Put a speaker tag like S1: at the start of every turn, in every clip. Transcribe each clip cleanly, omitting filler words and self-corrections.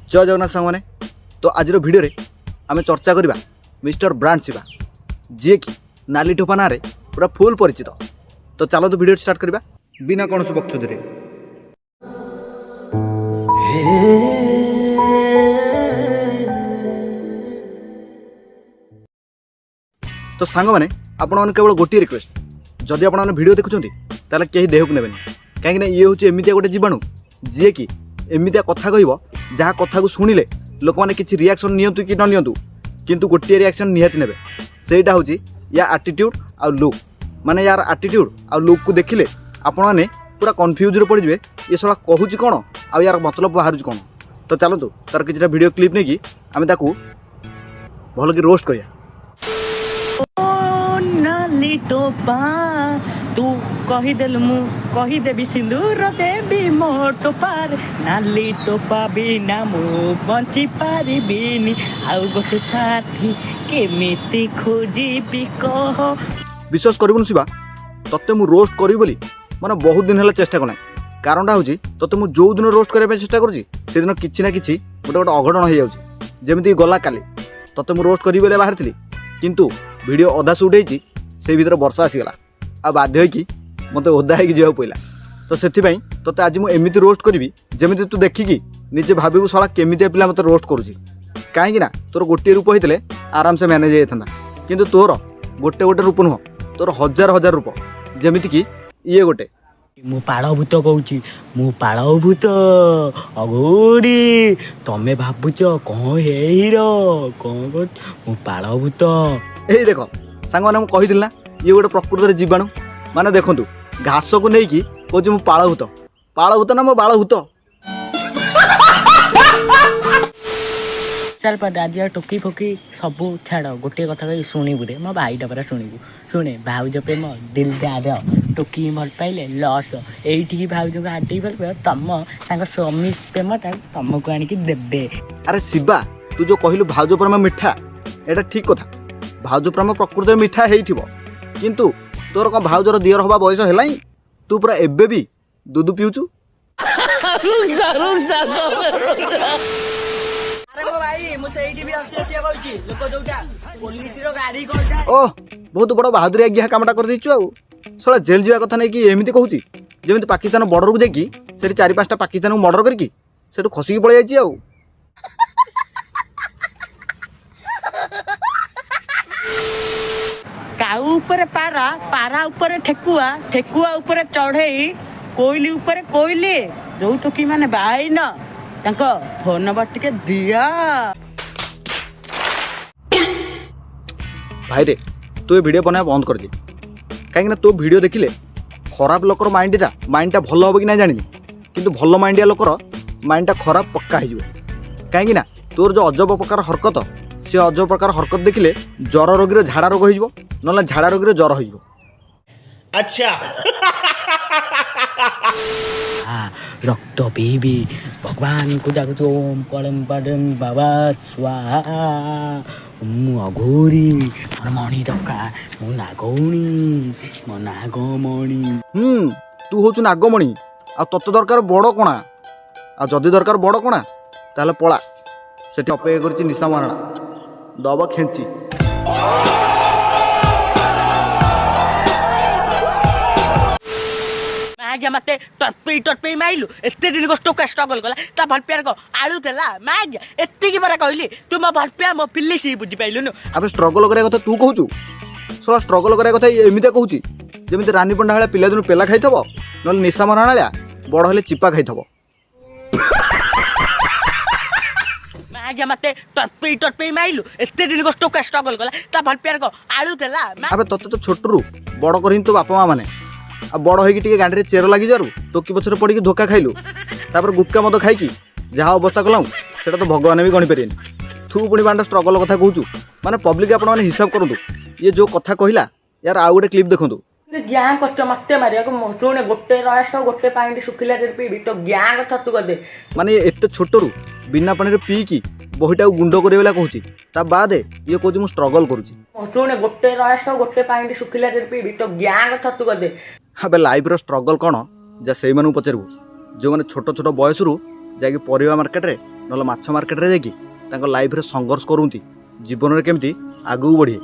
S1: जय जगन्नाथ सांग मैंने तो आज भिडियो रे आम चर्चा करवा मिस्टर ब्रांड शिवा जी कि नाली ठोपा ना पूरा फुल परिचित। तो चलो तो वीडियो स्टार्ट करवा बिना कौन बक्ष धीरे। तो सांग मैंने आपण केवल गोटे रिक्वेस्ट जदि आपने वीडियो देखुं ताले कहीं देहक ने कहीं ये हूँ एमती गोटे जीवाणु जी कि एमती कथा कह जहाँ कथा को शुणिले लोक मैंने किसी रिएक्शन नियंतु कि न नियंतु किंतु गोटे रिएक्शन निहाती नेबे सेटा हूँ या आटिट्यूड आ लुक माने यार आटिट्यूड आ लुक को देखिले आपण मैंने पूरा कन्फ्यूज पड़े ये सला कहूँ कौन आ यार मतलब बाहर कौन। तो चलतु तार कि वीडियो क्लिप नहीं कि आम ताकू भल कि रोस्ट करिया।
S2: तू कहीदेल मु कहीदेवी सिंदूर देवी मोटो पार नाली टोपा बिना मु बंची पारिबिनी आउ गोटे साथी केमिति खोजिबी कह।
S1: विश्वास करिबुन शिवा तते मु रोस्ट करी बोली माने बहुत दिन हला चेष्टा कना कारणटा होची तते मु जो दिन रोस्ट करे चेष्टा करूची से दिन किछि ना किछि गोटे अघटन हो जाउची। जेमिति गला काली तते मु रोस्ट करी बोले बाहर थिली किंतु वीडियो अधा शूट हेची से भीतर वर्षा आसीगला आ बाध्य होइकी मते ओदा होइकी जीवा पइला। तो सेथिबाई तते आज मु एमिति रोस्ट करिवि जेमिति तू देखिकी निजे भाबिबु सला केमिति पिला मते रोस्ट करूची काहेकि ना तोर गोटे रूप होइतले आराम से मैनेज हेथंदा किंतु तोर गोटे गोटे रूप नुह तोर हजार हजार रूप जेमिति कि ये गोटे
S2: मु पाळभूत कहूची मु पाळभूत अगोरी तमे भाबुच कौन हेरो कौन मु पाळभूत।
S1: ए देख सांग मैंने मुझे कही ना ये गोटे प्रकृत जीवाणु माने देखंतु घास को लेकिन कौच मु पाळभूत पाळभूत ना मो बाळभूत।
S2: चल पड़ा टोकी फोकी सबू छाड़ गोटे कथा कही शुणबू रे मो भाईटा परा शुणबू शुणे भाउज प्रेम दिलदार टोकी भल पाइले लस एठी भाउज को हाटी भल पाइब तम सांग स्वामी प्रेमटा तुमको आनिक देबे।
S1: अरे शिवा तू जो कहलु भाउज प्रेम मिठा एटा ठीक कथा भाउज प्रेम प्रकृत मिठा हेइथिबो किंतु तोर का भाउजर दियर हवा बयस हेलाई तू पूरा एबे भी दूध पिउचु। ओह बहुत बड़ बहादुरी आज्ञा कामटा कर देछु आ सला जेल जीवा कथा नहीं कि एमिति कहूची जेमिति पाकिस्तान बॉर्डर को जाकी सेठी 4-5टा पाकिस्तान को मर्डर करकी सेठु खसिकी पळै जाईची आ
S2: काऊ ऊपर पारा पारा ऊपर ठेकुआ ठेकुआ ऊपर चढ़ई कोइली ऊपर कोइली जो टोकी माने बाई न तांको फोन नंबर टिके दिया।
S1: भाई रे तू ये वीडियो बनाया बंद कर दे कहीं तो वीडियो देखिले खराब लोकर माइंडटा भल हम कि ना जानी किंतु भल माइंडिया लोकर माइंडटा खराब पक्का हो कहीं तोर जो अजब प्रकार हरकत से अजब प्रकार हरकत देखिले जर रोगी झाड़ा रोग हो ना झाड़ा रोगी जर हो।
S3: अच्छा
S2: रक्त पीबी भगवान को जागुच ओम परम परम बाबा स्वाहा मु अघोरी मोर मणि दका मु नागौणी मो नागमणि।
S1: तू हूँ नागमणि आ तत दरकार बड़ कणा आ जदि दरकार बड़ कणा ताहले पळा सेठी अपेक्षा करछि निशा मारणा दब खेची।
S2: मते टर्पे माइलु एते दिन को स्टोका स्ट्रगल कला ता भल प्यार को आलू देला माज एते की बरा कहली तू मो भल प्यार मो पिल्ली सी बुझी पाइलु न।
S1: अबे स्ट्रगल करे कथा तू कहूचु सला स्ट्रगल करे कथा एमिते कहूची जेमिते रानी पंडा हला पिला दिन पेला खाइथबो नल निशा मारणा हला बड़ हले चिपा खाइथबो।
S2: माज मते टर्पे माइलु एते दिन को स्टोका स्ट्रगल कला ता भल प्यार को आलू देला।
S1: अबे तते तो छोटरू बड़ करिन तो बापा मां माने आ बड़ होगी टे गाड़ी चेर लगी जारू टोकी पछरे पड़ी धोखा खाइलु तापर गुटका मद खाई जहाँ अवस्था कलु सेटा तो भगवान भी गणी पारे तू पुणी बांड स्ट्रगल कथा कहूँ माने पब्लिक आपण मैंने हिसाब करूँ ये जो कथा कहला यार आउ गोटे क्लिप देखु
S2: ज्ञान कर मत मारे शुणे गोटे रस गोटे पानी सुखिला पीबी तो ज्ञान कथा तू कर
S1: माने एत छोटरू बिना पानी पीकी बहीटा गुंड करे कहूँ ता बाद ये कहूँ मुझे स्ट्रगल करुँची
S2: शुणे गोटे रस गोटे पानी सुखिला पीबी तो ज्ञान कथा तू कर
S1: हाँ लाइफ स्ट्रगल कौन जा से पचारू जो मैंने छोट छोट बयस जा परिवा मार्केट रे ନହେଲେ ମାଛ ମାର୍କେଟରେ ଯାଇକି ତାଙ୍କ ଲାଇଫ୍ରେ ସଂଘର୍ଷ କରନ୍ତି ଜୀବନରେ କେମିତି ଆଗକୁ ବଢ଼ିବେ।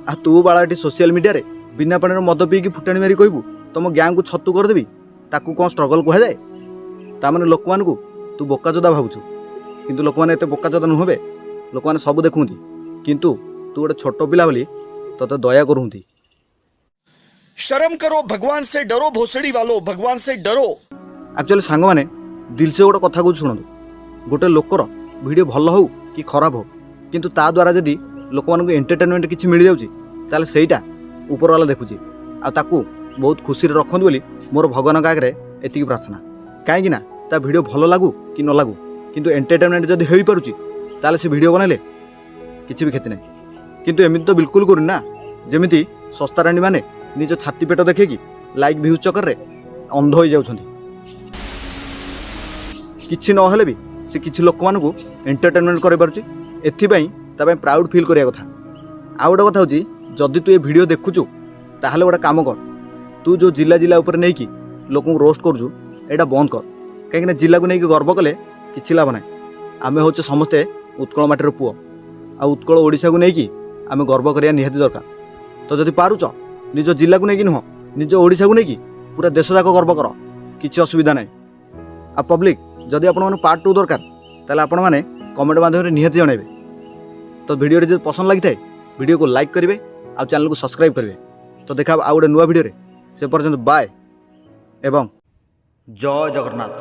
S1: ଆଉ ତୁ ବାଳା ଏଠି ସୋସିଆଲ ମିଡ଼ିଆରେ ବିନା ପାଣିରେ ମଦ ପିଇକି ଫୁଟାଣି ମାରି କହିବୁ ତମ ଗ୍ୟାଙ୍ଗକୁ ଛତୁ କରିଦେବି, ତାକୁ କ'ଣ ଷ୍ଟ୍ରଗଲ୍ କୁହାଯାଏ? ତାମାନେ ଲୋକମାନଙ୍କୁ ତୁ ବୋକାଚୋଦା ଭାବୁଛୁ, କିନ୍ତୁ ଲୋକମାନେ ଏତେ ବୋକାଚୋଦା ନୁହେଁ। ଲୋକମାନେ ସବୁ ଦେଖନ୍ତି, କିନ୍ତୁ ତୁ ଗୋଟେ ଛୋଟ ପିଲା ବୋଲି ତୋତେ ଦୟା କରୁନ୍ତି।
S3: शर्म करो, भगवान से डरो, भोसड़ी वालों, भगवान से डरो।
S1: ଆକ୍ଚୁଆଲି ସାଙ୍ଗମାନେ ଦିଲ୍ସେ ଗୋଟେ କଥା କହୁଛି ଶୁଣନ୍ତୁ। ଗୋଟେ ଲୋକର ଭିଡ଼ିଓ ଭଲ ହେଉ କି ଖରାପ ହେଉ, କିନ୍ତୁ ତା ଦ୍ୱାରା ଯଦି ଲୋକମାନଙ୍କୁ ଏଣ୍ଟରଟେନମେଣ୍ଟ କିଛି ମିଳିଯାଉଛି ତାହେଲେ ସେଇଟା ଉପରବାଲା ଦେଖୁଛି, ଆଉ ତାକୁ ବହୁତ ଖୁସିରେ ରଖନ୍ତୁ ବୋଲି ମୋର ଭଗବାନଙ୍କ ଆଗରେ ଏତିକି ପ୍ରାର୍ଥନା। କାହିଁକି ନା ତା ଭିଡ଼ିଓ ଭଲ ଲାଗୁ କି ନ ଲାଗୁ, କିନ୍ତୁ ଏଣ୍ଟରଟେନମେଣ୍ଟ ଯଦି ହୋଇପାରୁଛି ତାହେଲେ ସେ ଭିଡ଼ିଓ ବନାଇଲେ କିଛି ବି କ୍ଷତି ନାହିଁ। କିନ୍ତୁ ଏମିତି ତ ବିଲକୁଲ କରୁନି ନା, ଯେମିତି ଶସ୍ତାରାଣୀମାନେ ନିଜ ଛାତି ପେଟ ଦେଖେଇକି ଲାଇକ୍ ଭ୍ୟୁଜ୍ ଚକରରେ ଅନ୍ଧ ହୋଇଯାଉଛନ୍ତି। କିଛି ନହେଲେ ବି ସେ କିଛି ଲୋକମାନଙ୍କୁ ଏଣ୍ଟରଟେନମେଣ୍ଟ କରିପାରୁଛି, ଏଥିପାଇଁ ତା ପାଇଁ ପ୍ରାଉଡ଼ ଫିଲ୍ କରିବା କଥା। ଆଉ ଗୋଟେ କଥା ହେଉଛି, ଯଦି ତୁ ଏ ଭିଡ଼ିଓ ଦେଖୁଛୁ ତାହେଲେ ଗୋଟେ କାମ କର, ତୁ ଯେଉଁ ଜିଲ୍ଲା ଉପରେ ନେଇକି ଲୋକଙ୍କୁ ରୋଷ୍ଟ କରୁଛୁ ଏଇଟା ବନ୍ଦ କର। କାହିଁକିନା ଜିଲ୍ଲାକୁ ନେଇକି ଗର୍ବ କଲେ କିଛି ଲାଭ ନାହିଁ। ଆମେ ହେଉଛୁ ସମସ୍ତେ ଉତ୍କଳ ମାଟିର ପୁଅ, ଆଉ ଉତ୍କଳ ଓଡ଼ିଶାକୁ ନେଇକି ଆମେ ଗର୍ବ କରିବା ନିହାତି ଦରକାର। ତ ଯଦି ପାରୁଛ ନିଜ ଜିଲ୍ଲାକୁ ନେଇକି ନୁହଁ, ନିଜ ଓଡ଼ିଶାକୁ ନେଇକି ପୁରା ଦେଶ ଯାକ ଗର୍ବ କର, କିଛି ଅସୁବିଧା ନାହିଁ। ଆଉ ପବ୍ଲିକ୍, ଯଦି ଆପଣମାନଙ୍କୁ ପାର୍ଟ 2 ଦରକାର ତାହେଲେ ଆପଣମାନେ କମେଣ୍ଟ ମାଧ୍ୟମରେ ନିହାତି ଜଣାଇବେ। ତ ଭିଡ଼ିଓଟି ଯଦି ପସନ୍ଦ ଲାଗିଥାଏ ଭିଡ଼ିଓକୁ ଲାଇକ୍ କରିବେ ଆଉ ଚ୍ୟାନେଲକୁ ସବସ୍କ୍ରାଇବ୍ କରିବେ। ତ ଦେଖା ଆଉ ଗୋଟେ ନୂଆ ଭିଡ଼ିଓରେ, ସେ ପର୍ଯ୍ୟନ୍ତ ବାଏ ଏବଂ ଜୟ ଜଗନ୍ନାଥ।